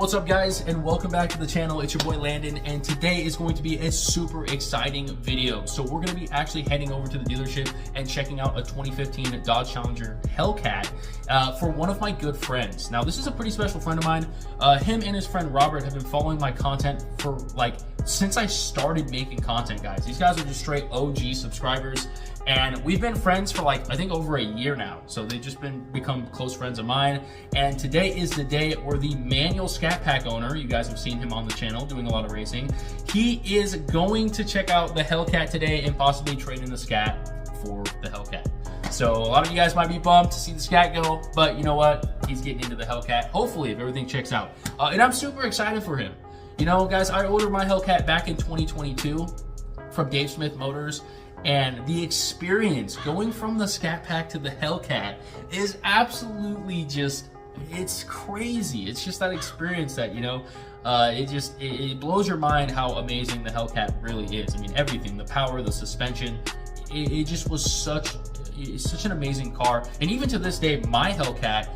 what's up guys, and welcome back to the channel. It's your boy Landon, and today is going to be a super exciting video. So we're going to be actually heading over to the dealership and checking out a 2015 Dodge Challenger Hellcat for one of my good friends. Now this is a pretty special friend of mine. Him and his friend Robert have been following my content for since I started making content, guys. These guys are just straight OG subscribers, and we've been friends for I think over a year now. So they've just become close friends of mine. And today is the day where the manual Scat Pack owner, you guys have seen him on the channel doing a lot of racing, he is going to check out the Hellcat today and possibly trade in the Scat for the Hellcat. So a lot of you guys might be bummed to see the Scat go, but you know what? He's getting into the Hellcat, hopefully, if everything checks out. And I'm super excited for him. You know, guys, I ordered my Hellcat back in 2022 from Dave Smith Motors, and the experience going from the Scat Pack to the Hellcat is absolutely just, it's crazy. It's just that experience that, you know, it blows your mind how amazing the Hellcat really is. I mean, everything, the power, the suspension, it just was such an amazing car. And even to this day, my Hellcat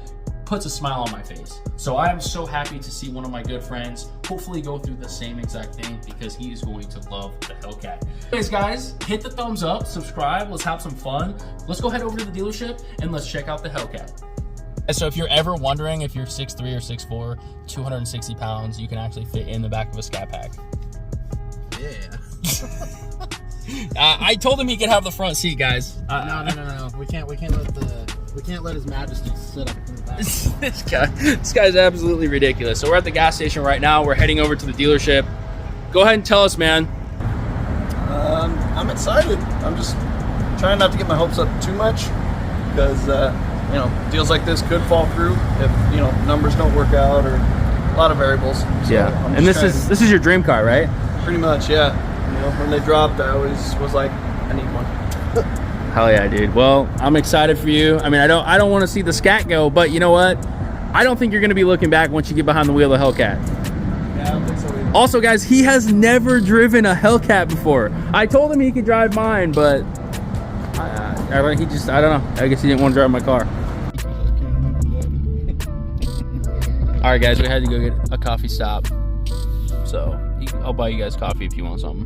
puts a smile on my face. So I am so happy to see one of my good friends hopefully go through the same exact thing, because he is going to love the Hellcat. Anyways guys, hit the thumbs up, subscribe, let's have some fun. Let's go head over to the dealership and let's check out the Hellcat. So if you're ever wondering if you're 6'3" or 6'4", 260 pounds, you can actually fit in the back of a Scat Pack. Yeah. I told him he could have the front seat, guys. No. We can't let His Majesty sit up in the back. This guy's absolutely ridiculous. So we're at the gas station right now. We're heading over to the dealership. Go ahead and tell us, man. I'm excited. I'm just trying not to get my hopes up too much, because you know, deals like this could fall through if, you know, numbers don't work out, or a lot of variables. So yeah, and this is your dream car, right? Pretty much, yeah. You know, when they dropped, I always was like, I need one. Hell yeah, dude. Well, I'm excited for you. I mean, I don't want to see the Scat go, but you know what? I don't think you're going to be looking back once you get behind the wheel of the Hellcat. Yeah, I don't think so either. Also, guys, he has never driven a Hellcat before. I told him he could drive mine, but I don't know. I guess he didn't want to drive my car. All right, guys, we had to go get a coffee stop. So I'll buy you guys coffee if you want something.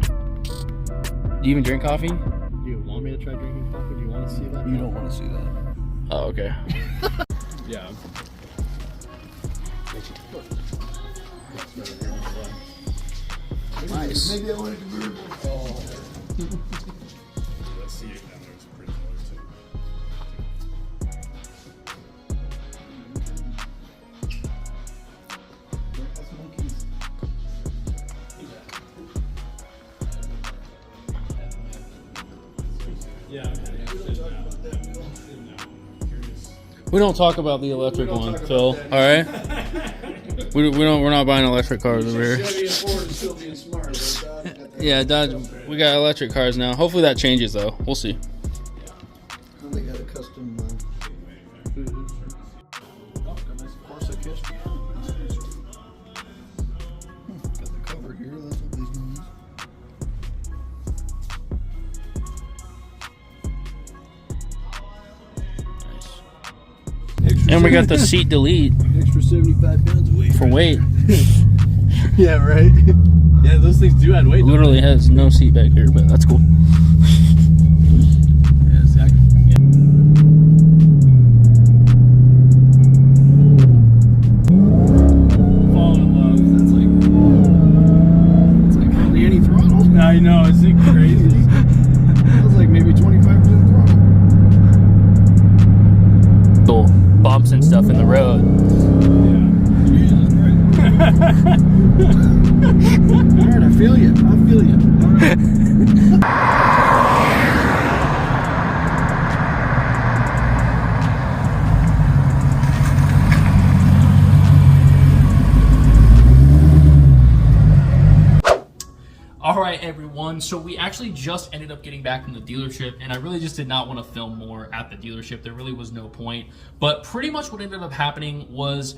Do you even drink coffee? Do you want me to try drinking coffee? Do you want to see that? You don't want to see that. Oh, okay. Yeah. Nice. Maybe I want a convertible. Oh. Let's see it down there. It's pretty close too. We don't talk about the electric one, Phil. All right. We're not buying electric cars over here. Yeah, Dodge. We got electric cars now. Hopefully that changes though. We'll see. They got a custom. Oh, got a nice Corsa kitchen. Got the cover here. That's what these means. And we got the seat delete Extra 75 pounds of weight. for weight. Yeah, right. Yeah, those things do add weight. Literally has no seat back here, but that's cool. Yeah, exactly. Yeah. Fall in love. It's like hardly any throttle. I know, it's crazy. It's like maybe 25% throttle. Little bumps and stuff in the road. Jesus Christ. Alright, I feel you. All right. All right, everyone. So we actually just ended up getting back from the dealership, and I really just did not want to film more at the dealership. There really was no point. But pretty much what ended up happening was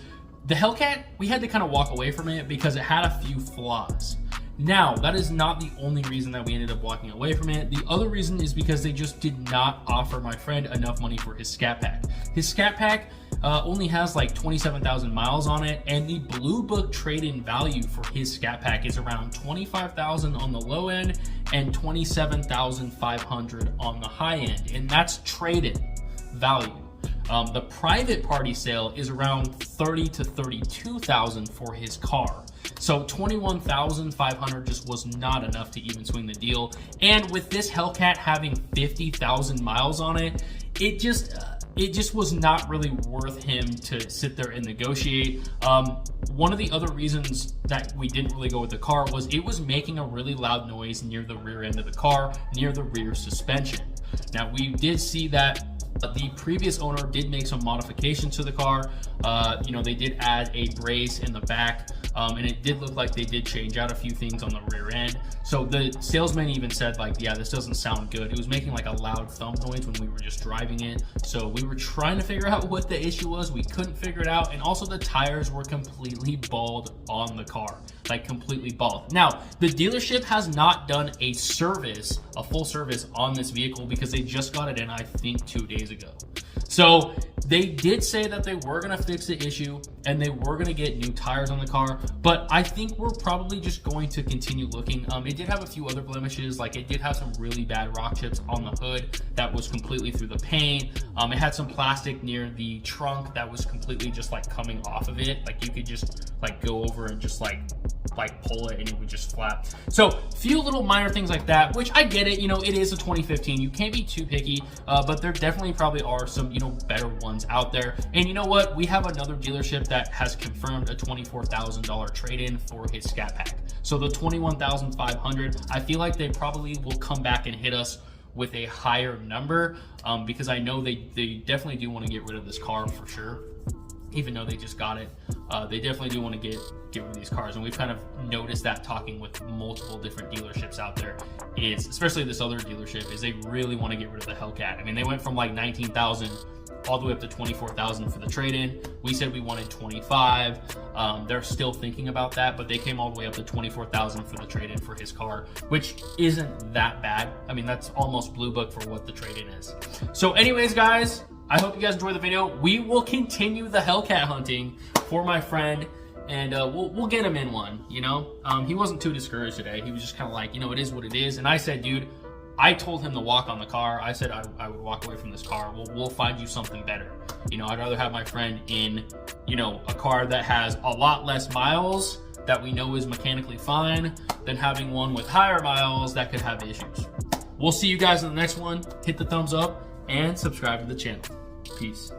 the Hellcat, we had to kind of walk away from it because it had a few flaws. Now, that is not the only reason that we ended up walking away from it. The other reason is because they just did not offer my friend enough money for his Scat Pack. His Scat Pack only has like 27,000 miles on it, and the Blue Book trade-in value for his Scat Pack is around 25,000 on the low end and 27,500 on the high end, and that's trade-in value. The private party sale is around 30 to 32,000 for his car. So 21,500 just was not enough to even swing the deal. And with this Hellcat having 50,000 miles on it, it just was not really worth him to sit there and negotiate. One of the other reasons that we didn't really go with the car was it was making a really loud noise near the rear end of the car, near the rear suspension. Now, we did see that the previous owner did make some modifications to the car. They did add a brace in the back, and it did look like they did change out a few things on the rear end. So the salesman even said, like, yeah, this doesn't sound good. It was making like a loud thump noise when we were just driving it. So we were trying to figure out what the issue was. We couldn't figure it out. And also the tires were completely bald on the car, like completely bald. Now, the dealership has not done a full service on this vehicle because they just got it in, I think, 2 days ago. So they did say that they were going to fix the issue and they were going to get new tires on the car, but I think we're probably just going to continue looking. It did have a few other blemishes, like it did have some really bad rock chips on the hood that was completely through the paint. It had some plastic near the trunk that was completely just like coming off of it. Like you could just like go over and just like pull it and it would just flap. So few little minor things like that, which I get it, it is a 2015. You can't be too picky, but there definitely probably are some, better ones out there. And you know what? We have another dealership that has confirmed a $24,000 trade-in for his Scat Pack. So the 21,500, I feel like they probably will come back and hit us with a higher number, because I know they definitely do want to get rid of this car for sure. Even though they just got it, they definitely do want to get rid of these cars. And we've kind of noticed that talking with multiple different dealerships out there, is especially this other dealership, is they really want to get rid of the Hellcat. I mean, they went from like 19,000 all the way up to 24,000 for the trade-in. We said we wanted 25. They're still thinking about that, but they came all the way up to 24,000 for the trade-in for his car, which isn't that bad. I mean, that's almost Blue Book for what the trade-in is. So anyways, guys, I hope you guys enjoyed the video. We will continue the Hellcat hunting for my friend, and we'll get him in one, He wasn't too discouraged today. He was just kind of like, it is what it is. And I said, dude, I told him to walk on the car. I said I would walk away from this car. We'll find you something better. I'd rather have my friend in, a car that has a lot less miles that we know is mechanically fine than having one with higher miles that could have issues. We'll see you guys in the next one. Hit the thumbs up and subscribe to the channel. Peace.